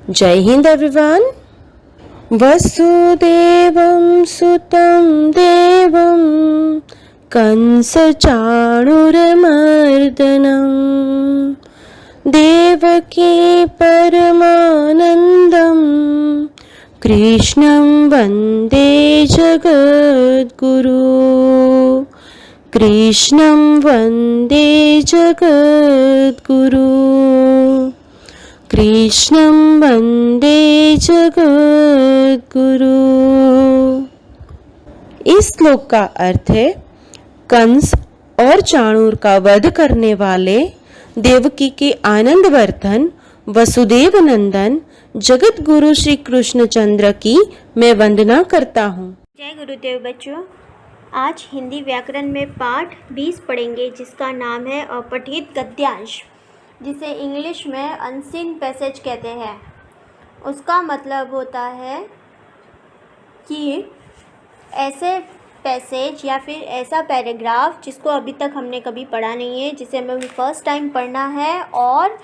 जय हिंद एवरीवन। वसुदेवं सुतं देवं कंसचाणूरमर्दनं देवकी परमानन्दं कृष्णं वन्दे जगद्गुरु। कृष्णं वन्दे जगद्गुरु। कृष्णं वन्दे जगद्गुरु। इस श्लोक का अर्थ है कंस और चाणूर का वध करने वाले देवकी के आनंद वर्धन वसुदेव नंदन जगत गुरु श्री कृष्ण चंद्र की मैं वंदना करता हूँ। जय गुरुदेव बच्चों, आज हिंदी व्याकरण में पाठ 20 पढ़ेंगे जिसका नाम है अपठित गद्यांश, जिसे इंग्लिश में अनसीन पैसेज कहते हैं। उसका मतलब होता है कि ऐसे पैसेज या फिर ऐसा पैराग्राफ जिसको अभी तक हमने कभी पढ़ा नहीं है, जिसे हमें फर्स्ट टाइम पढ़ना है, और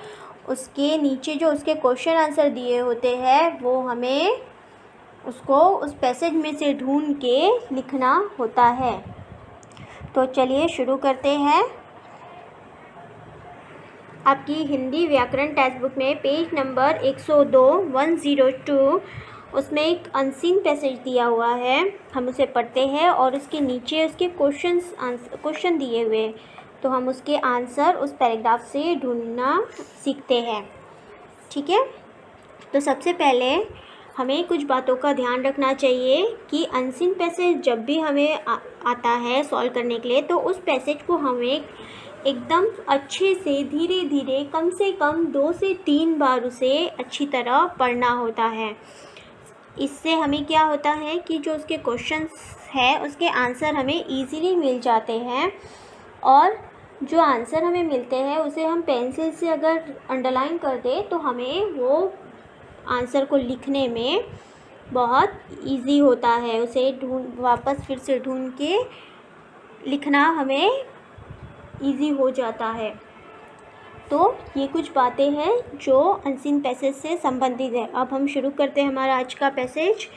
उसके नीचे जो उसके क्वेश्चन आंसर दिए होते हैं वो हमें उसको उस पैसेज में से ढूंढ के लिखना होता है। तो चलिए शुरू करते हैं। आपकी हिंदी व्याकरण टेक्स्ट बुक में पेज नंबर 102 उसमें एक अनसीन पैसेज दिया हुआ है, हम उसे पढ़ते हैं और उसके नीचे उसके क्वेश्चन दिए हुए हैं, तो हम उसके आंसर उस पैराग्राफ से ढूंढना सीखते हैं। ठीक है, तो सबसे पहले हमें कुछ बातों का ध्यान रखना चाहिए कि अनसीन पैसेज जब भी हमें आता है सॉल्व करने के लिए, तो उस पैसेज को हमें एकदम अच्छे से धीरे धीरे कम से कम 2 से 3 बार उसे अच्छी तरह पढ़ना होता है। इससे हमें क्या होता है कि जो उसके क्वेश्चंस है उसके आंसर हमें इजीली मिल जाते हैं, और जो आंसर हमें मिलते हैं उसे हम पेंसिल से अगर अंडरलाइन कर दें तो हमें वो आंसर को लिखने में बहुत इजी होता है। उसे वापस फिर से ढूंढ के लिखना हमें इजी हो जाता है। तो ये कुछ बातें हैं जो अनसीन पैसेज से संबंधित है। अब हम शुरू करते हैं हमारा आज का पैसेज।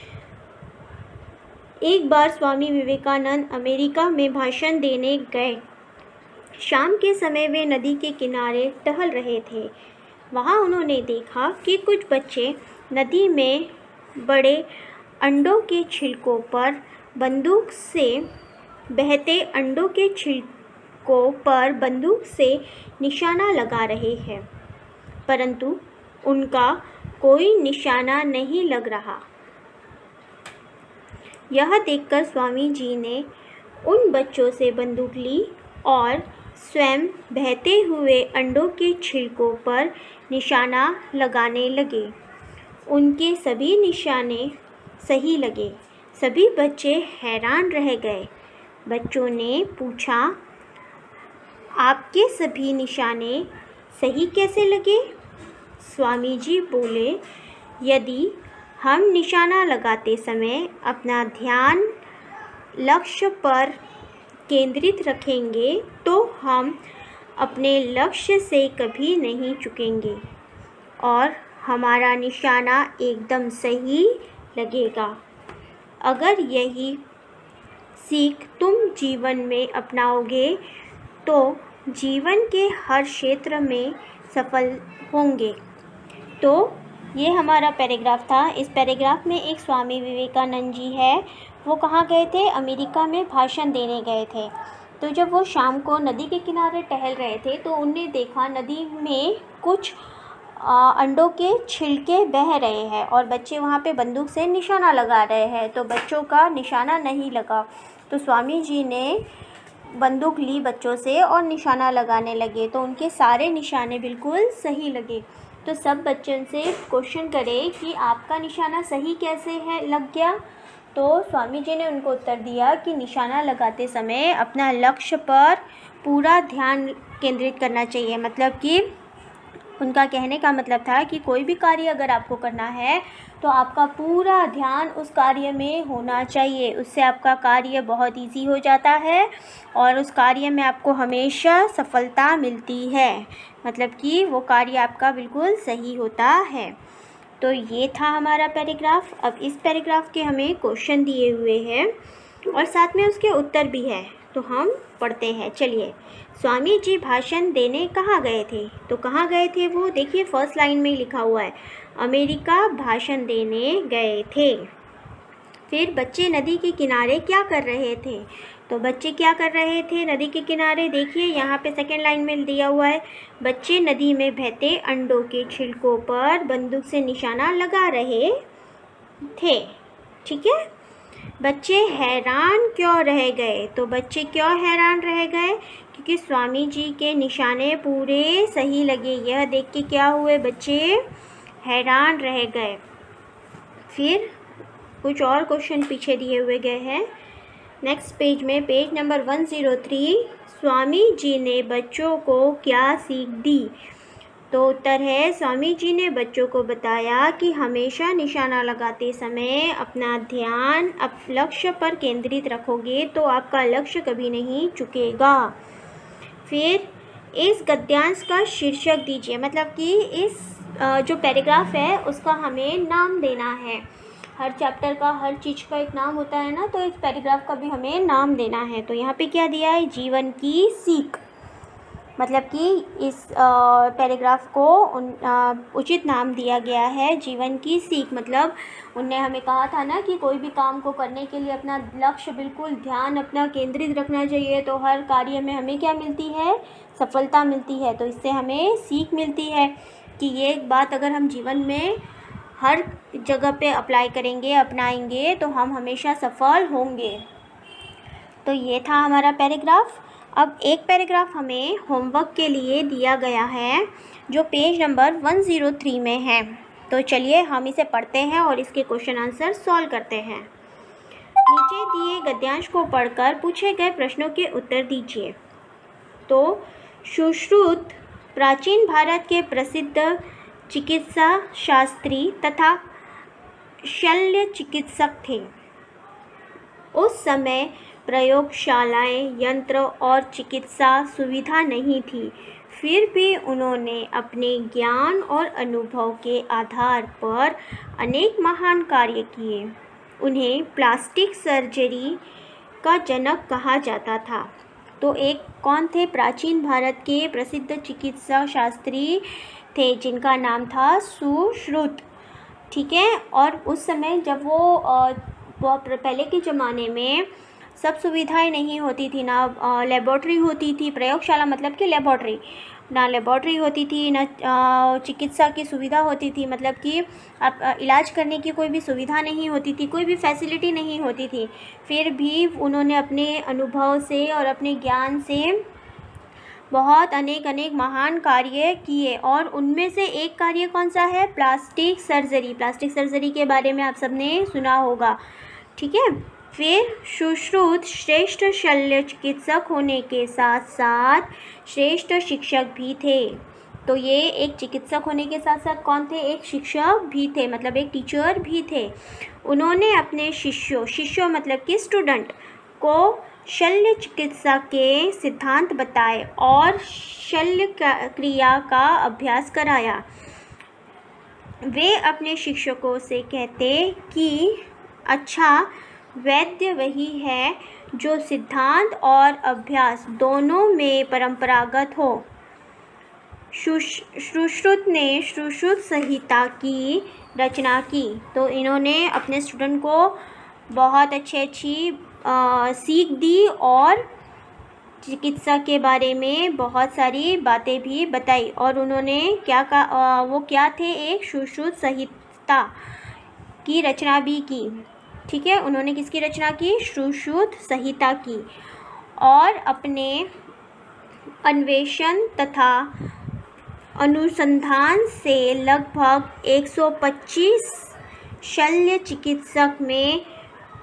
एक बार स्वामी विवेकानंद अमेरिका में भाषण देने गए। शाम के समय वे नदी के किनारे टहल रहे थे। वहाँ उन्होंने देखा कि कुछ बच्चे नदी में बड़े अंडों के छिलकों पर बंदूक से बहते अंडों के छिलकों पर बंदूक से निशाना लगा रहे हैं, परंतु उनका कोई निशाना नहीं लग रहा। यह देखकर स्वामी जी ने उन बच्चों से बंदूक ली और स्वयं बहते हुए अंडों के छिलकों पर निशाना लगाने लगे। उनके सभी निशाने सही लगे। सभी बच्चे हैरान रह गए। बच्चों ने पूछा, आपके सभी निशाने सही कैसे लगे? स्वामी जी बोले, यदि हम निशाना लगाते समय अपना ध्यान लक्ष्य पर केंद्रित रखेंगे तो हम अपने लक्ष्य से कभी नहीं चूकेंगे और हमारा निशाना एकदम सही लगेगा। अगर यही सीख तुम जीवन में अपनाओगे तो जीवन के हर क्षेत्र में सफल होंगे। तो ये हमारा पैराग्राफ था। इस पैराग्राफ में एक स्वामी विवेकानंद जी है, वो कहाँ गए थे? अमेरिका में भाषण देने गए थे। तो जब वो शाम को नदी के किनारे टहल रहे थे तो उन्हें देखा नदी में कुछ अंडों के छिलके बह रहे हैं और बच्चे वहाँ पे बंदूक से निशाना लगा रहे हैं, तो बच्चों का निशाना नहीं लगा। तो स्वामी जी ने बंदूक ली बच्चों से और निशाना लगाने लगे, तो उनके सारे निशाने बिल्कुल सही लगे। तो सब बच्चों से क्वेश्चन करें कि आपका निशाना सही कैसे है लग गया? तो स्वामी जी ने उनको उत्तर दिया कि निशाना लगाते समय अपना लक्ष्य पर पूरा ध्यान केंद्रित करना चाहिए। मतलब कि उनका कहने का मतलब था कि कोई भी कार्य अगर आपको करना है तो आपका पूरा ध्यान उस कार्य में होना चाहिए। उससे आपका कार्य बहुत इजी हो जाता है और उस कार्य में आपको हमेशा सफलता मिलती है। मतलब कि वो कार्य आपका बिल्कुल सही होता है। तो ये था हमारा पैराग्राफ। अब इस पैराग्राफ के हमें क्वेश्चन दिए हुए हैं और साथ में उसके उत्तर भी है, तो हम पढ़ते हैं। चलिए, स्वामी जी भाषण देने कहाँ गए थे? तो कहाँ गए थे वो? देखिए फर्स्ट लाइन में ही लिखा हुआ है, अमेरिका भाषण देने गए थे। फिर बच्चे नदी के किनारे क्या कर रहे थे? तो बच्चे क्या कर रहे थे नदी के किनारे? देखिए यहाँ पे सेकेंड लाइन में दिया हुआ है, बच्चे नदी में बहते अंडों के छिलकों पर बंदूक से निशाना लगा रहे थे। ठीक है, बच्चे हैरान क्यों रह गए? तो बच्चे क्यों हैरान रह गए? क्योंकि स्वामी जी के निशाने पूरे सही लगे। यह देख के क्या हुए? बच्चे हैरान रह गए। फिर कुछ और क्वेश्चन पीछे दिए हुए गए हैं। नेक्स्ट पेज में, पेज नंबर 103, स्वामी जी ने बच्चों को क्या सीख दी? तो उत्तर है, स्वामी जी ने बच्चों को बताया कि हमेशा निशाना लगाते समय अपना ध्यान लक्ष्य पर केंद्रित रखोगे तो आपका लक्ष्य कभी नहीं चुकेगा। फिर इस गद्यांश का शीर्षक दीजिए, मतलब कि इस जो पैराग्राफ है उसका हमें नाम देना है। हर चैप्टर का, हर चीज़ का एक नाम होता है ना, तो इस पैराग्राफ का भी हमें नाम देना है। तो यहाँ पे क्या दिया है? जीवन की सीख। मतलब कि इस पैराग्राफ को उचित नाम दिया गया है, जीवन की सीख। मतलब उनने हमें कहा था ना कि कोई भी काम को करने के लिए अपना लक्ष्य बिल्कुल ध्यान अपना केंद्रित रखना चाहिए, तो हर कार्य में हमें क्या मिलती है? सफलता मिलती है। तो इससे हमें सीख मिलती है कि ये बात अगर हम जीवन में हर जगह पे अप्लाई करेंगे, अपनाएंगे, तो हम हमेशा सफल होंगे। तो ये था हमारा पैराग्राफ। अब एक पैराग्राफ हमें होमवर्क के लिए दिया गया है जो पेज नंबर 103 में है। तो चलिए हम इसे पढ़ते हैं और इसके क्वेश्चन आंसर सॉल्व करते हैं। नीचे दिए गद्यांश को पढ़कर पूछे गए प्रश्नों के उत्तर दीजिए। तो सुश्रुत प्राचीन भारत के प्रसिद्ध चिकित्सा शास्त्री तथा शल्य चिकित्सक थे। उस समय प्रयोगशालाएं, यंत्र और चिकित्सा सुविधा नहीं थी, फिर भी उन्होंने अपने ज्ञान और अनुभव के आधार पर अनेक महान कार्य किए। उन्हें प्लास्टिक सर्जरी का जनक कहा जाता था। तो एक कौन थे? प्राचीन भारत के प्रसिद्ध चिकित्सा शास्त्री थे जिनका नाम था सुश्रुत। ठीक है, और उस समय जब वो पहले के ज़माने में सब सुविधाएं नहीं होती थी, ना लेबॉर्ट्री होती थी, प्रयोगशाला मतलब कि लेबॉर्ट्री, ना लेबॉर्ट्री होती थी, ना चिकित्सा की सुविधा होती थी, मतलब कि इलाज करने की कोई भी सुविधा नहीं होती थी, कोई भी फैसिलिटी नहीं होती थी। फिर भी उन्होंने अपने अनुभव से और अपने ज्ञान से बहुत अनेक महान कार्य किए, और उनमें से एक कार्य कौन सा है? Plastic surgery. प्लास्टिक सर्जरी के बारे में आप सबने सुना होगा। ठीक है, फिर सुश्रुत श्रेष्ठ शल्य चिकित्सक होने के साथ साथ श्रेष्ठ शिक्षक भी थे। तो ये एक चिकित्सक होने के साथ साथ कौन थे? एक शिक्षक भी थे, मतलब एक टीचर भी थे। उन्होंने अपने शिष्यों मतलब कि स्टूडेंट को शल्य चिकित्सा के सिद्धांत बताए और शल्य क्रिया का अभ्यास कराया। वे अपने शिक्षकों से कहते कि अच्छा वैद्य वही है जो सिद्धांत और अभ्यास दोनों में परंपरागत हो। सुश्रुत ने सुश्रुत संहिता की रचना की। तो इन्होंने अपने स्टूडेंट को बहुत अच्छी सीख दी और चिकित्सा के बारे में बहुत सारी बातें भी बताई। और उन्होंने क्या कहा? वो क्या थे? एक सुश्रुत संहिता की रचना भी की। ठीक है, उन्होंने किसकी रचना की? सुश्रुत संहिता की। और अपने अन्वेषण तथा अनुसंधान से लगभग 125 शल्य चिकित्सक में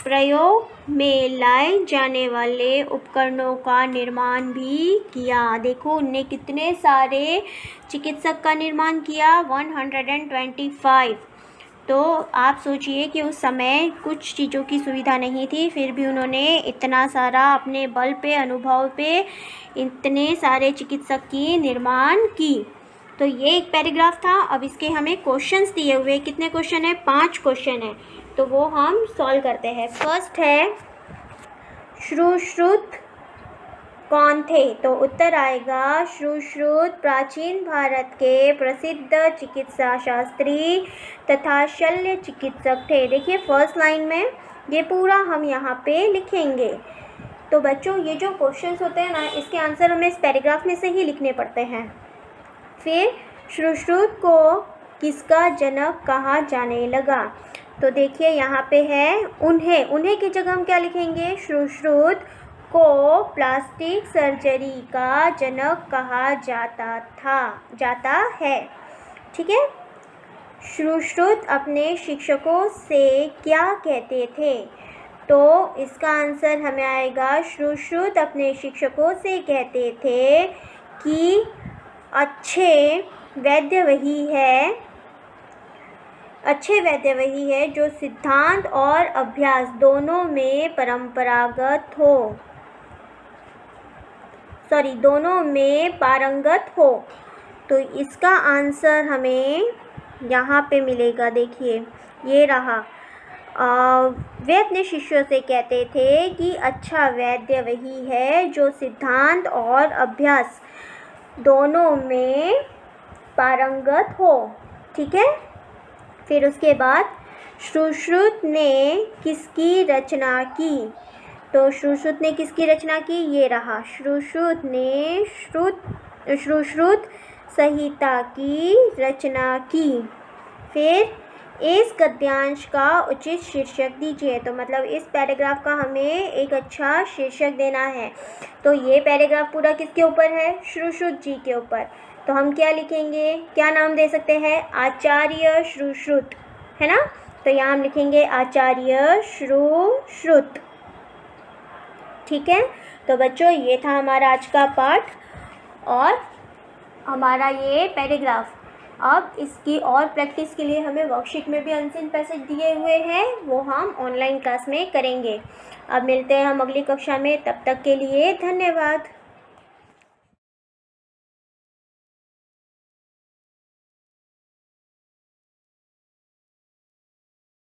प्रयोग में लाए जाने वाले उपकरणों का निर्माण भी किया। देखो उनने कितने सारे चिकित्सक का निर्माण किया? 125। तो आप सोचिए कि उस समय कुछ चीज़ों की सुविधा नहीं थी, फिर भी उन्होंने इतना सारा अपने बल पे, अनुभव पे इतने सारे चिकित्सक की निर्माण की। तो ये एक पैराग्राफ था। अब इसके हमें क्वेश्चंस दिए हुए, कितने क्वेश्चन है? 5 क्वेश्चन है, तो वो हम सॉल्व करते हैं। फर्स्ट है सुश्रुत कौन थे? तो उत्तर आएगा सुश्रुत प्राचीन भारत के प्रसिद्ध चिकित्सा शास्त्री तथा शल्य चिकित्सक थे। देखिए फर्स्ट लाइन में ये पूरा हम यहाँ पे लिखेंगे। तो बच्चों ये जो क्वेश्चंस होते हैं ना, इसके आंसर हमें इस पैराग्राफ में से ही लिखने पड़ते हैं। फिर सुश्रुत को किसका जनक कहा जाने लगा? तो देखिए यहाँ पे है उन्हें की जगह हम क्या लिखेंगे? सुश्रुत को प्लास्टिक सर्जरी का जनक कहा जाता है। ठीक है। सुश्रुत अपने शिक्षकों से क्या कहते थे? तो इसका आंसर हमें आएगा सुश्रुत अपने शिक्षकों से कहते थे कि अच्छे वैद्य वही है जो सिद्धांत और अभ्यास दोनों में पारंगत हो। तो इसका आंसर हमें यहाँ पे मिलेगा। देखिए ये रहा। वे अपने शिष्यों से कहते थे कि अच्छा वैद्य वही है जो सिद्धांत और अभ्यास दोनों में पारंगत हो। ठीक है। फिर उसके बाद सुश्रुत ने किसकी रचना की? तो सुश्रुत ने किसकी रचना की? ये रहा। सुश्रुत ने सुश्रुत संहिता की रचना की। फिर इस गद्यांश का उचित शीर्षक दीजिए। तो मतलब इस पैराग्राफ का हमें एक अच्छा शीर्षक देना है। तो ये पैराग्राफ पूरा किसके ऊपर है? सुश्रुत जी के ऊपर। तो हम क्या लिखेंगे? क्या नाम दे सकते हैं? आचार्य सुश्रुत, है ना। तो यहाँ हम लिखेंगे आचार्य सुश्रुत। ठीक है। तो बच्चों ये था हमारा आज का पाठ और हमारा ये पैराग्राफ। अब इसकी और प्रैक्टिस के लिए हमें वर्कशीट में भी अनसीन पैसेज दिए हुए हैं, वो हम ऑनलाइन क्लास में करेंगे। अब मिलते हैं हम अगली कक्षा में, तब तक के लिए धन्यवाद।